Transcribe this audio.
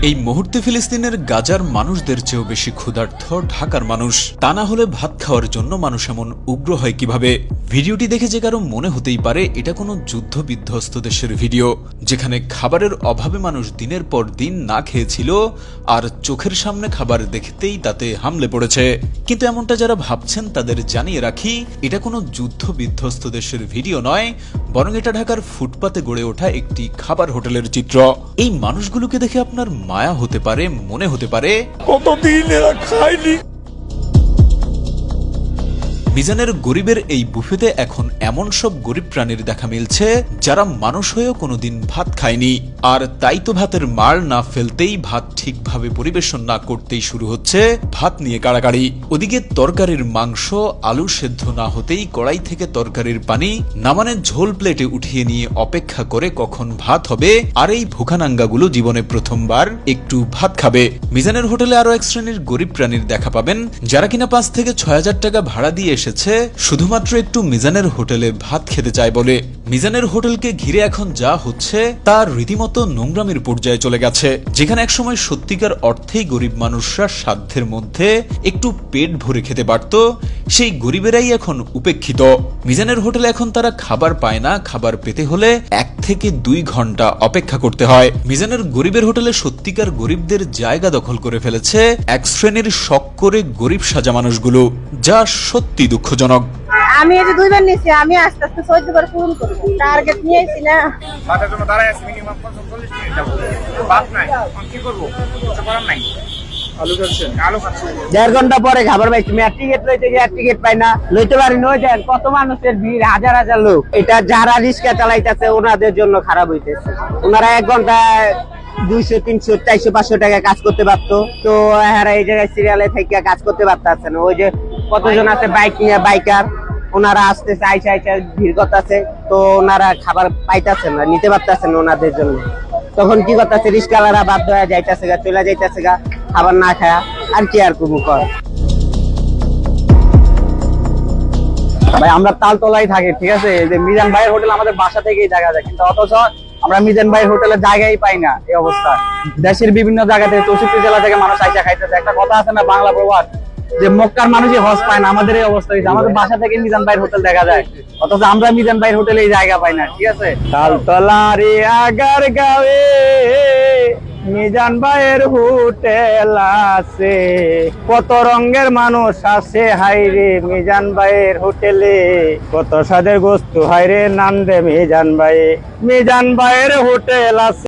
এই মুহূর্তে ফিলিস্তিনের গাজার মানুষদের চেয়েও বেশি ক্ষুধার্ত ঢাকার মানুষ। তা না হলে ভাত খাওয়ার জন্য মানুষ এমন উগ্র হয় কিভাবে? ভিডিওটি দেখে যে কারো মনে হতেই পারে এটা কোনো যুদ্ধ বিধ্বস্ত দেশের ভিডিও, যেখানে খাবারের অভাবে মানুষ দিনের পর দিন না খেয়েছিল আর চোখের সামনে খাবার দেখতেই তাতে হামলে পড়েছে। কিন্তু এমনটা যারা ভাবছেন তাদের জানিয়ে রাখি, এটা কোনো যুদ্ধ বিধ্বস্ত দেশের ভিডিও নয়, বরং এটা ঢাকার ফুটপাতে গড়ে ওঠা একটি খাবার হোটেলের চিত্র। এই মানুষগুলোকে দেখে আপনার মায়া হতে পারে, মনে হতে পারে কতদিন এরা খায়নি। মিজানের গরিবের এই বুফেতে এখন এমন সব গরিব প্রাণীর দেখা মিলছে যারা মানুষ হয়েও কোনোদিন ভাত খায়নি। আর তাই তো ভাতের মার না ফেলতেই, ভাত ঠিকভাবে পরিবেশন না করতেই শুরু হচ্ছে ভাত নিয়ে কাড়াকাড়ি। ওদিকে তরকারির মাংস আলু সেদ্ধ না হতেই কড়াই থেকে তরকারির পানি নামানের ঝোল প্লেটে উঠিয়ে নিয়ে অপেক্ষা করে কখন ভাত হবে। আর এই ভুখানাঙ্গাগুলো জীবনে প্রথমবার একটু ভাত খাবে। মিজানের হোটেলে আরো এক শ্রেণীর গরিব প্রাণীর দেখা পাবেন যারা কিনা ৫ থেকে ৬,০০০ টাকা ভাড়া দিয়ে এসেছে শুধুমাত্র একটু মিজানের হোটেলে ভাত খেতে চায় বলে। মিজানের হোটেলকে ঘিরে এখন যা হচ্ছে তার রীতিমতো নোংরামির পর্যায়ে চলে গেছে, যেখানে একসময় সত্যিকার অর্থেই গরিব মানুষরা সাধ্যের মধ্যে একটু পেট ভরে খেতে পারত, সেই গরিবেরাই এখন উপেক্ষিত। মিজানের হোটেলে এখন তারা খাবার পায় না, খাবার পেতে হলে ১ থেকে ২ ঘন্টা অপেক্ষা করতে হয়। মিজানের গরিবের হোটেলে সত্যিকার গরিবদের জায়গা দখল করে ফেলেছে এক শ্রেণীর শখ করে গরিব সাজা মানুষগুলো, যা সত্যি দুঃখজনক। আমি এই যে 2 বার নিয়েছি, আমি আস্তে আস্তে 14 বার পূরণ করব। টার্গেট নিয়েছি না। ভাতের জন্য দাঁড়ায় আছে মিনিমাম 40 মিনিট যাবো। ভাত নাই, এখন কি করবো? কিছু করার নাই। আলু খাচ্ছে। 1.5 ঘন্টা পরে খাবার পাইছি। আমি টিকিট লইতে গিয়ে টিকিট পাই না, লইতে পারি না। দেন কত মানুষের ভিড়, হাজার হাজার লোক। এটা যারা রিক্সা চালাইতেছে ওনাদের জন্য খারাপ হইতেছে। ওনারা 1 ঘন্টায় 200, 300, 400, 500 টাকা কাজ করতে পারতো, তো এরা এই জায়গায় সিরিয়ালে থেকে কাজ করতে পারতেছে না। ওই যে কতজন আছে বাইক নিয়ে, বাইকার, ওনারা আসতেছে, আইসা ভিড় করতেছে, তো ওনারা খাবার পাইতেছে না, নিতে পারতেছে না ওনাদের জন্য। তখন কি করতেছে, রিক্সাওয়ালারা বাধ্য হয়ে যাইতেছে গা, চলে যাইতেছে গা খাবার না খায়া। আর কি আর করবো কর ভাই, আমরা তালতলায় থাকি, ঠিক আছে? যে মিজান ভাইয়ের হোটেল আমাদের বাসা থেকেই দেখা যায়, কিন্তু অথচ আমরা মিজান ভাইয়ের হোটেলের জায়গায় পাই না। এই অবস্থা দেশের বিভিন্ন জায়গা থেকে, 64 জেলা থেকে মানুষ আইসা খাইতেছে। একটা কথা আছে না বাংলা প্রবাদ, যে মক্কার মানুষই হজ পায় না। আমাদের এই অবস্থা হয়েছে, আমাদের বাসা থেকে মিজান ভাইয়ের হোটেল দেখা যায়, অথচ আমরা মিজান ভাইয়ের হোটেলে এই জায়গা পাই না, ঠিক আছে? তালতলারে আগার গাঁয়ে মিজান ভাইয়ের হোটেল আছে, কত রঙের মানুষ আছে হাইরে মিজান ভাইয়ের হোটেলে, কত স্বাদের গোস্ত হাইরে নান্দে মিজান ভাইয়ের হোটেল আছে।